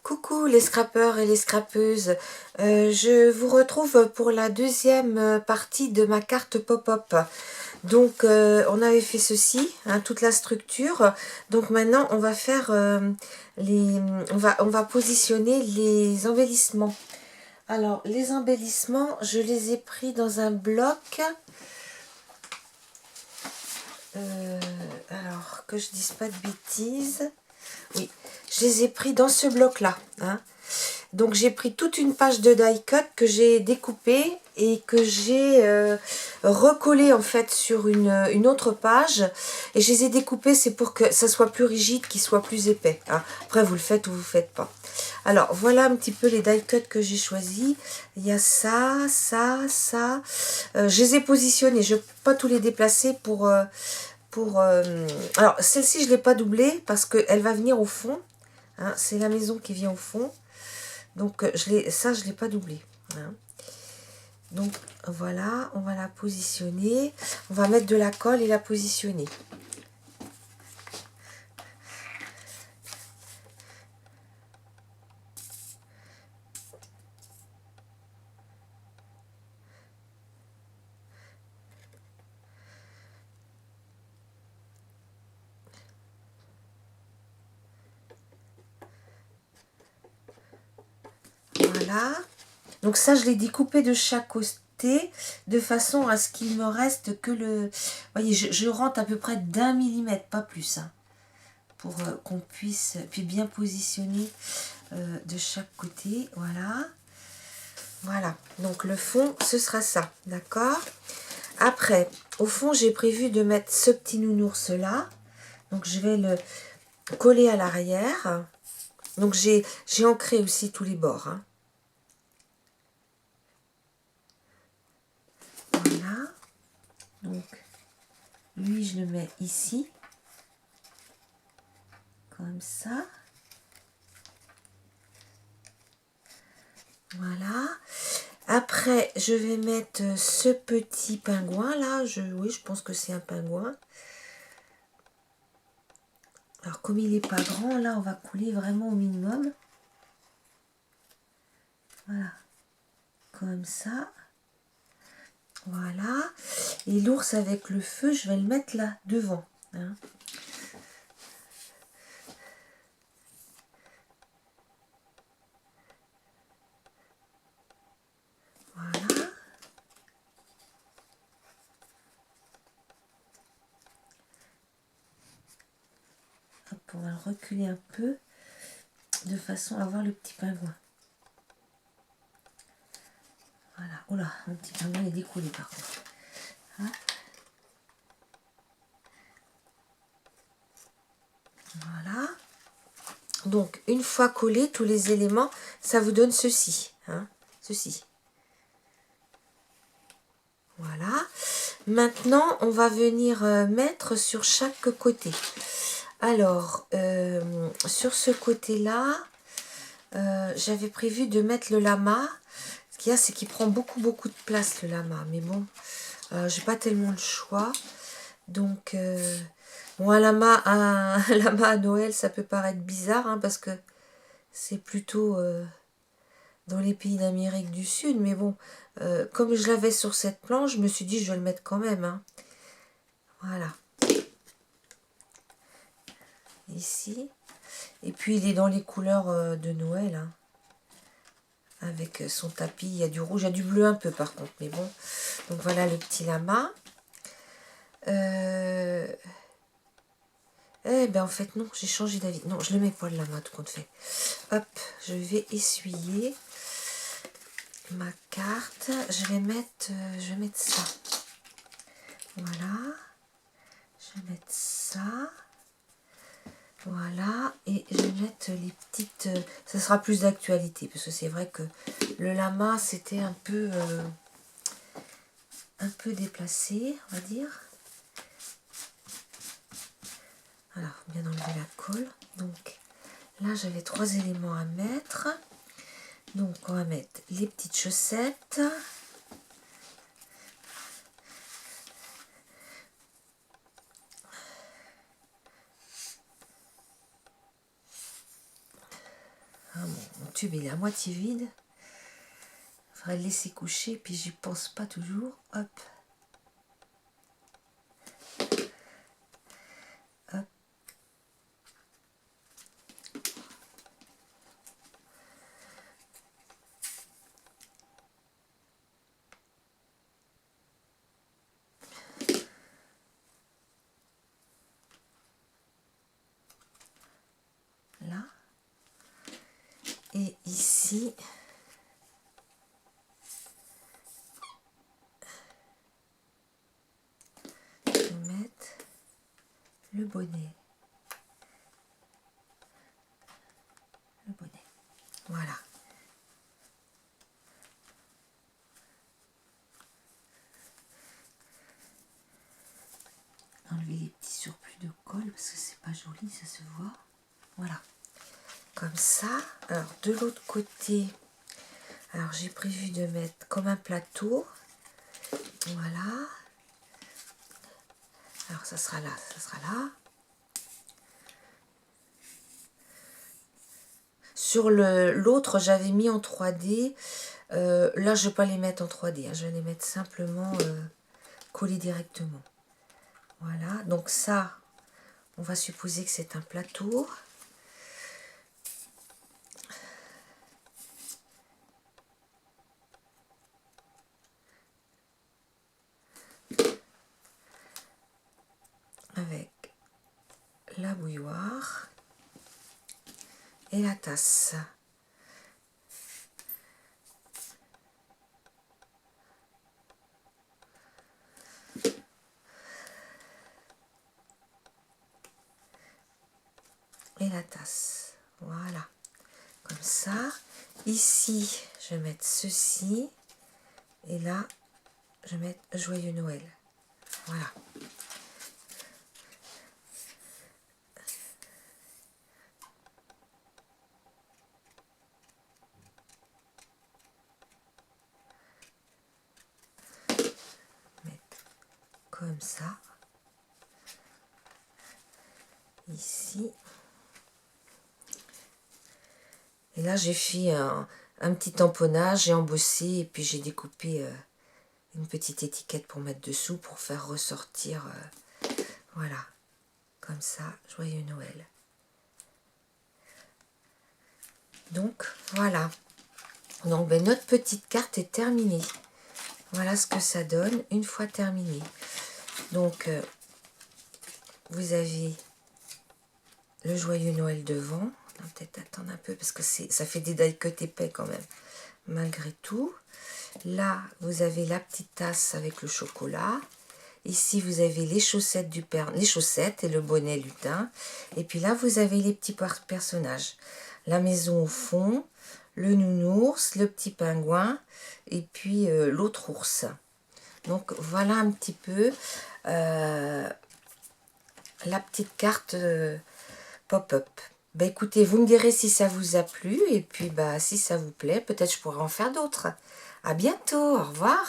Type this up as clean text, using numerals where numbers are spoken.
Coucou les scrapeurs et les scrapeuses, je vous retrouve pour la deuxième partie de ma carte pop-up. Donc on avait fait ceci, hein, toute la structure. Donc maintenant on va faire on va positionner les embellissements. Alors les embellissements, je les ai pris dans un bloc. Alors que je dise pas de bêtises. Oui, je les ai pris dans ce bloc-là. Hein. Donc j'ai pris toute une page de die cut que j'ai découpée et que j'ai recollée en fait sur une autre page. Et je les ai découpées, c'est pour que ça soit plus rigide, qu'il soit plus épais. Hein. Après vous le faites ou vous ne faites pas. Alors voilà un petit peu les die cut que j'ai choisis. Il y a ça, ça, ça. Je les ai positionnés, je ne vais pas tous les déplacer pour... Alors celle-ci je ne l'ai pas doublée parce qu'elle va venir au fond. Hein. C'est la maison qui vient au fond. Donc ça, je ne l'ai pas doublé. Hein. Donc voilà, on va la positionner. On va mettre de la colle et la positionner. Voilà. Donc ça, je l'ai découpé de chaque côté de façon à ce qu'il me reste que le... Vous voyez, je rentre à peu près d'1 mm, pas plus. Hein, pour qu'on puisse puis bien positionner de chaque côté. Voilà. Voilà. Donc le fond, ce sera ça. D'accord ? Après, au fond, j'ai prévu de mettre ce petit nounours là. Donc je vais le coller à l'arrière. Donc j'ai ancré aussi tous les bords. Hein. Voilà. Donc lui, je le mets ici. Comme ça. Voilà. Après, je vais mettre ce petit pingouin là. Oui, je pense que c'est un pingouin. Alors, comme il n'est pas grand, là, on va couler vraiment au minimum. Voilà. Comme ça. Voilà. Et l'ours avec le feu, je vais le mettre là, devant. Hein. Voilà. Hop, on va le reculer un peu, de façon à voir le petit pingouin. Voilà. Oh là, mon petit pingouin est décollé par contre. Hein. Voilà. Donc, une fois collés tous les éléments, ça vous donne ceci. Hein, ceci. Voilà. Maintenant, on va venir mettre sur chaque côté. Alors, sur ce côté-là, j'avais prévu de mettre le lama. Ce qu'il y a, c'est qu'il prend beaucoup de place, le lama. Mais bon, j'ai pas tellement le choix. Donc, bon, un lama, un lama à Noël, ça peut paraître bizarre, hein, parce que c'est plutôt dans les pays d'Amérique du Sud. Mais bon, comme je l'avais sur cette planche, je me suis dit, je vais le mettre quand même. Hein. Voilà. Ici. Et puis, il est dans les couleurs de Noël. Hein. Avec son tapis, il y a du rouge, il y a du bleu un peu par contre. Mais bon, donc voilà le petit lama. Eh ben en fait non, j'ai changé d'avis. Non, je le mets pas le lama tout compte fait. Hop, je vais essuyer ma carte. Je vais mettre ça. Voilà. Je vais mettre ça. Voilà. Et je vais mettre les petites... ça sera plus d'actualité. Parce que c'est vrai que le lama, c'était un peu déplacé, on va dire. Voilà, bien enlever la colle. Donc là, j'avais 3 éléments à mettre. Donc on va mettre les petites chaussettes. Hein, mon tube il est à moitié vide. Il faudrait le laisser coucher, puis j'y pense pas toujours. Hop. Hop. Là. Et ici, je vais mettre le bonnet. Le bonnet. Voilà. Enlever les petits surplus de colle parce que c'est pas joli, ça se voit. Voilà. Comme ça. Alors, de l'autre côté, alors j'ai prévu de mettre comme un plateau. Voilà. Alors, ça sera là, ça sera là. Sur l'autre, j'avais mis en 3D. Là, je ne vais pas les mettre en 3D. Hein, je vais les mettre simplement collés directement. Voilà. Donc ça, on va supposer que c'est un plateau. Avec la bouilloire et la tasse. Et la tasse. Voilà. Comme ça. Ici, je vais mettre ceci. Et là, je vais mettre Joyeux Noël. Voilà. Mettre comme ça. Ici. Et là, j'ai fait un petit tamponnage, j'ai embossé et puis j'ai découpé une petite étiquette pour mettre dessous pour faire ressortir, voilà, comme ça, Joyeux Noël. Donc, voilà. Donc, ben, notre petite carte est terminée. Voilà ce que ça donne une fois terminée. Donc, vous avez le Joyeux Noël devant. On va peut-être attendre un peu parce que ça fait des die cut épais quand même, malgré tout. Là, vous avez la petite tasse avec le chocolat. Ici, vous avez les chaussettes du père, les chaussettes et le bonnet lutin. Et puis là, vous avez les petits personnages. La maison au fond, le nounours, le petit pingouin et puis l'autre ours. Donc, voilà un petit peu la petite carte pop-up. Ben, écoutez, vous me direz si ça vous a plu et puis bah, si ça vous plaît, peut-être je pourrais en faire d'autres. À bientôt, au revoir.